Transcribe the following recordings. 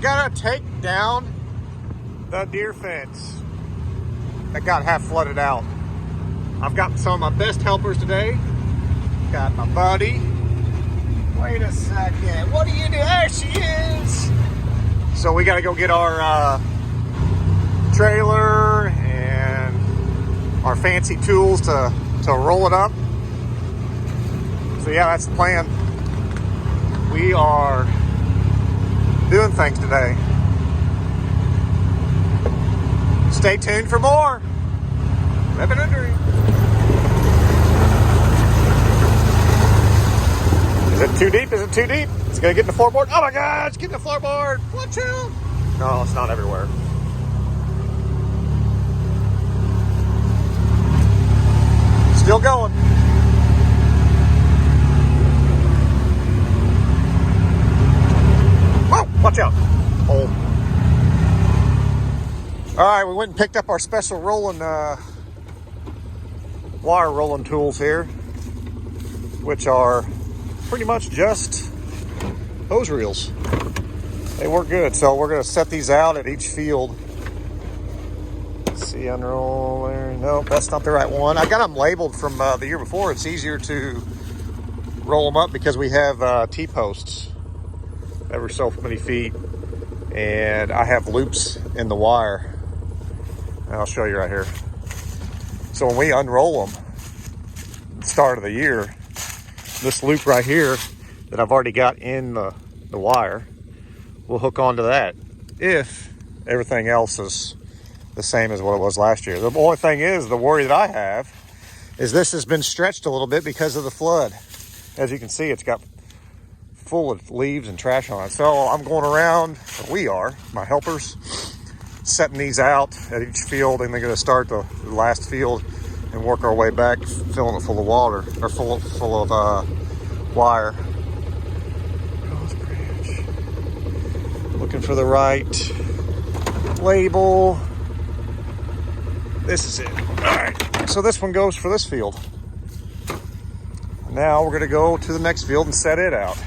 gonna take down the deer fence that got half flooded out. I've got some of my best helpers today. Got my buddy. Wait a second. What do you do? There she is. So we got to go get our trailer and our fancy tools to roll it up. So yeah, that's the plan. We are doing things today. Stay tuned for more. Living a dream. Is it too deep? Is it too deep? It's gonna get in the floorboard. Oh my God, it's getting the floorboard. Watch out. No, it's not everywhere. Still going. Whoa, watch out. Hole. All right, we went and picked up our special rolling, wire rolling tools here, which are pretty much just hose reels. They work good, so we're going to set these out at each field. Let's see, unroller. Nope, that's not the right one. I got them labeled from the year before. It's easier to roll them up because we have T-posts every so many feet, and I have loops in the wire. And I'll show you right here. So when we unroll them, at the start of the year, this loop right here that I've already got in the wire, we'll hook onto that if everything else is the same as what it was last year. The only thing is, the worry that I have is this has been stretched a little bit because of the flood. As you can see, it's got full of leaves and trash on it. So I'm going around, we are, my helpers, setting these out at each field, and they're going to start the last field and work our way back, filling it full of water, or full of wire. Rose branch. Looking for the right label. This is it. All right. So this one goes for this field. Now we're going to go to the next field and set it out.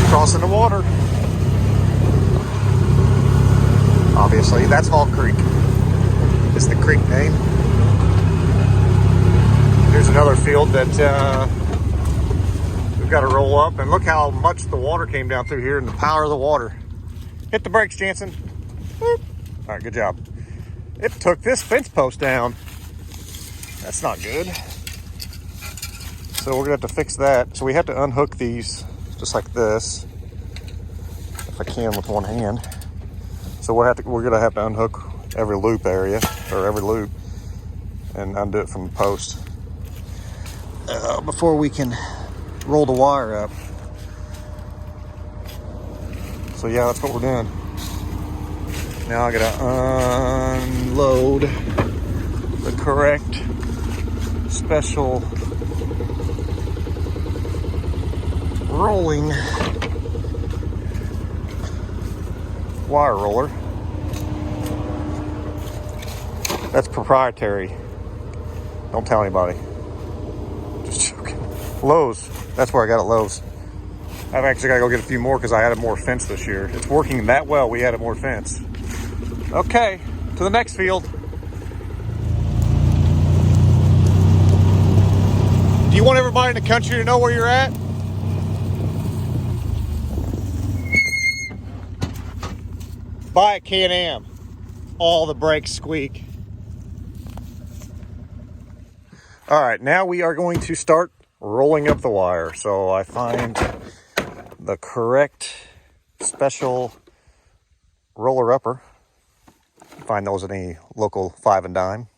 Crossing the water. Obviously, that's Hall Creek. It's the creek name. Here's another field that we've got to roll up, and look how much the water came down through here and the power of the water. Hit the brakes, Jansen. Whoop. All right, good job. It took this fence post down. That's not good. So we're gonna have to fix that. So we have to unhook these just like this, if I can with one hand. So we're gonna have to unhook every loop area, or every loop, and undo it from the post before we can roll the wire up. So yeah, that's what we're doing. Now I gotta unload the correct special rolling wire roller. That's proprietary. Don't tell anybody. Just joking. Lowe's. That's where I got it, Lowe's. I've actually got to go get a few more because I added more fence this year. It's working that well, we added more fence. Okay, to the next field. Do you want everybody in the country to know where you're at? Buy a Can-Am. All the brakes squeak. All right, now we are going to start rolling up the wire. So I find the correct special roller upper. Find those at any local 5 and dime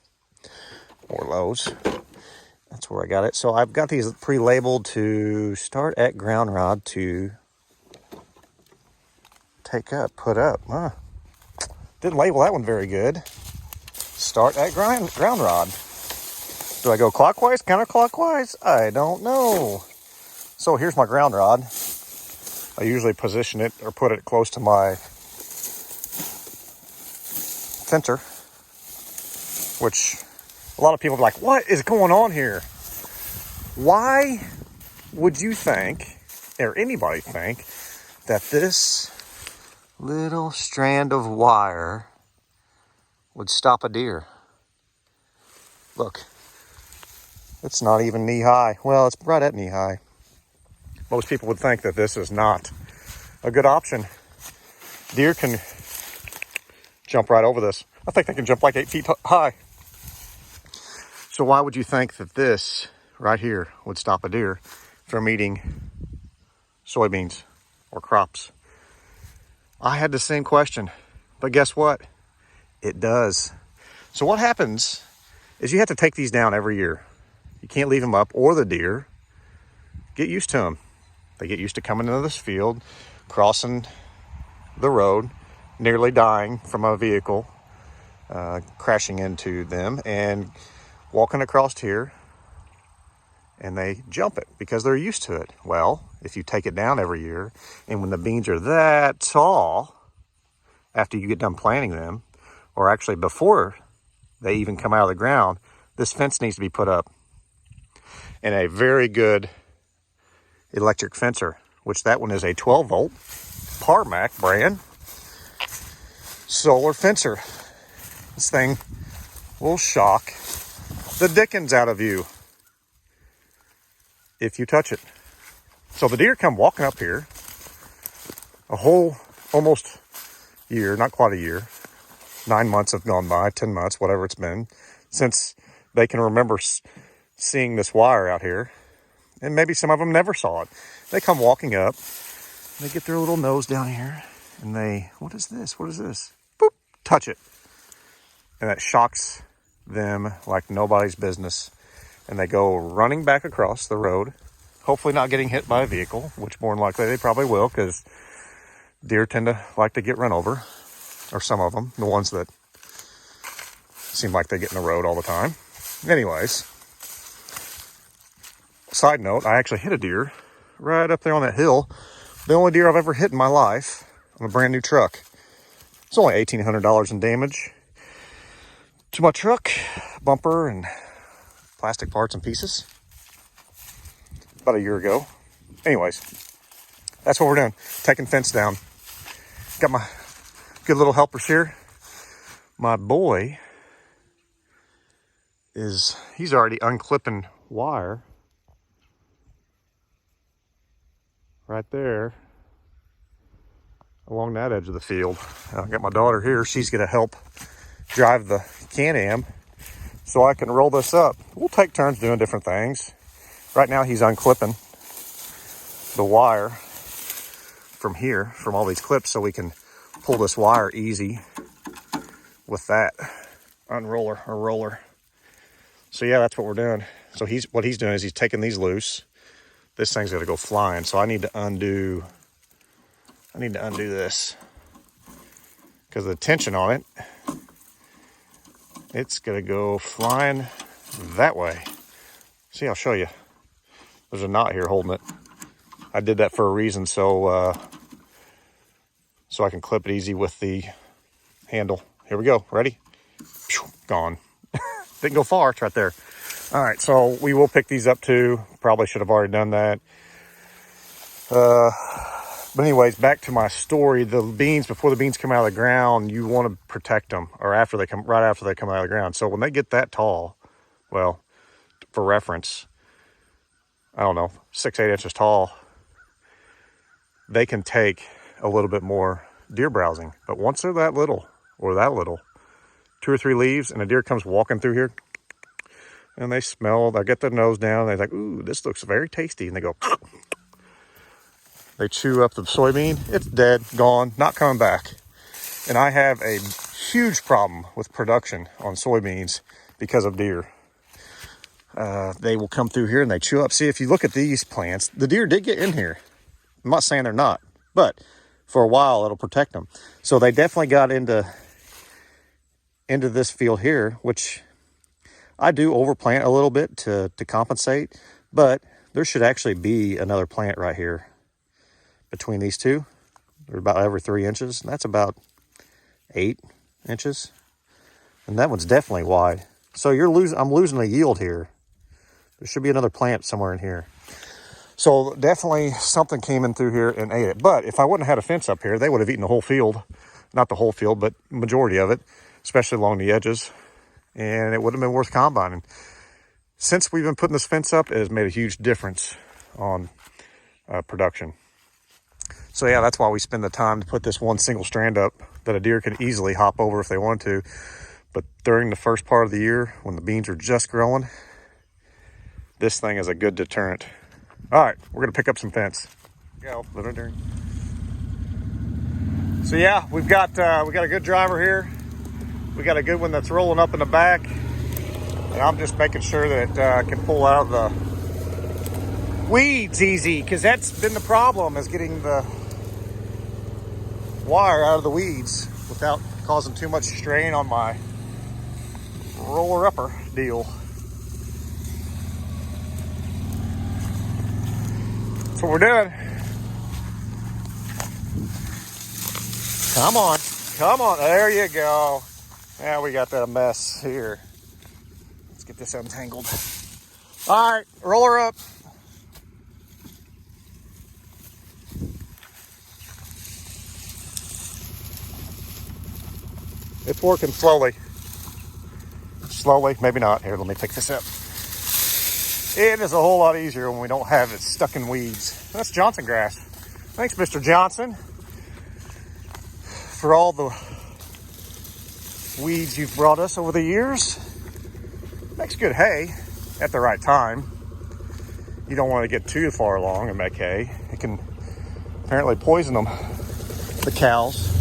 or Lowe's. That's where I got it. So I've got these pre-labeled to start at ground rod to take up, put up. Didn't label that one very good. Start at ground rod. Do I go clockwise, counterclockwise? I don't know. So here's my ground rod. I usually position it or put it close to my fenter. which a lot of people are like, what is going on here? Why would you think, or anybody think, that this little strand of wire would stop a deer? Look, it's not even knee high. Well, it's right at knee high. Most people would think that this is not a good option. Deer can jump right over this. I think they can jump like 8 feet high. So why would you think that this right here would stop a deer from eating soybeans or crops? I had the same question, but guess what? It does. So what happens is you have to take these down every year. You can't leave them up, or the deer get used to them. They get used to coming into this field, crossing the road, nearly dying from a vehicle crashing into them, and walking across here, and they jump it because they're used to it. Well, if you take it down every year, and when the beans are that tall, after you get done planting them, or actually before they even come out of the ground, this fence needs to be put up. And a very good electric fencer, which that one is a 12-volt Parmac brand solar fencer. This thing will shock the dickens out of you if you touch it. So the deer come walking up here a whole almost year, not quite a year. 9 months have gone by, 10 months, whatever it's been, since they can remember seeing this wire out here. And maybe some of them never saw it. They come walking up, they get their little nose down here, and they, what is this? What is this? Boop, touch it. And that shocks them like nobody's business. And they go running back across the road, hopefully not getting hit by a vehicle, which more than likely they probably will, because deer tend to like to get run over, or some of them, the ones that seem like they get in the road all the time. Anyways, side note, I actually hit a deer right up there on that hill. The only deer I've ever hit in my life on a brand new truck. It's only $1,800 in damage to my truck, bumper, and plastic parts and pieces. About a year ago. Anyways, that's what we're doing. Taking fence down. Got my good little helpers here. My boy he's already unclipping wire right there along that edge of the field. I got my daughter here. She's going to help drive the Can-Am so I can roll this up. We'll take turns doing different things. Right now he's unclipping the wire from here, from all these clips, so we can pull this wire easy with that unroller or roller. So yeah, that's what we're doing. So what he's doing is he's taking these loose. This thing's gonna go flying, so I need to undo this, because the tension on it, it's gonna go flying that way. See, I'll show you. There's a knot here holding it. I did that for a reason, so I can clip it easy with the handle. Here we go. Ready? Gone. Didn't go far. It's right there. All right, so we will pick these up too. Probably should have already done that. But anyways, back to my story. The beans, before the beans come out of the ground, you want to protect them, or right after they come out of the ground. So when they get that tall, well, for reference, I don't know, 6-8 inches tall, they can take a little bit more deer browsing. But once they're that little, or that little, 2 or 3 leaves, and a deer comes walking through here, and they smell, they get their nose down, they're like, ooh, this looks very tasty, and they go, they chew up the soybean, it's dead, gone, not coming back. And I have a huge problem with production on soybeans because of deer. They will come through here and they chew up. See, if you look at these plants, the deer did get in here. I'm not saying they're not, but for a while it'll protect them. So they definitely got into this field here, which I do overplant a little bit to compensate, but there should actually be another plant right here between these two. They're about every 3 inches. That's about 8 inches. And that one's definitely wide. So I'm losing a yield here. There should be another plant somewhere in here. So definitely something came in through here and ate it. But if I wouldn't have had a fence up here, they would have eaten the whole field. Not the whole field, but majority of it, especially along the edges. And it would have been worth combining. Since we've been putting this fence up, it has made a huge difference on production. So yeah, that's why we spend the time to put this one single strand up that a deer can easily hop over if they want to. But during the first part of the year, when the beans are just growing, this thing is a good deterrent. All right, we're gonna pick up some fence. Go, So yeah, we got a good driver here. We got a good one that's rolling up in the back, and I'm just making sure that it can pull out the weeds easy, because that's been the problem, is getting the wire out of the weeds without causing too much strain on my roller upper deal. That's what we're doing. Come on, there you go. Now we got that mess here. Let's get this untangled. All right, roll her up. It's working slowly. Slowly, maybe not. Here, let me pick this up. It is a whole lot easier when we don't have it stuck in weeds. That's Johnson grass. Thanks, Mr. Johnson, for all the weeds you've brought us over the years. Makes good hay at the right time. You don't want to get too far along and make hay. It can apparently poison them, the cows.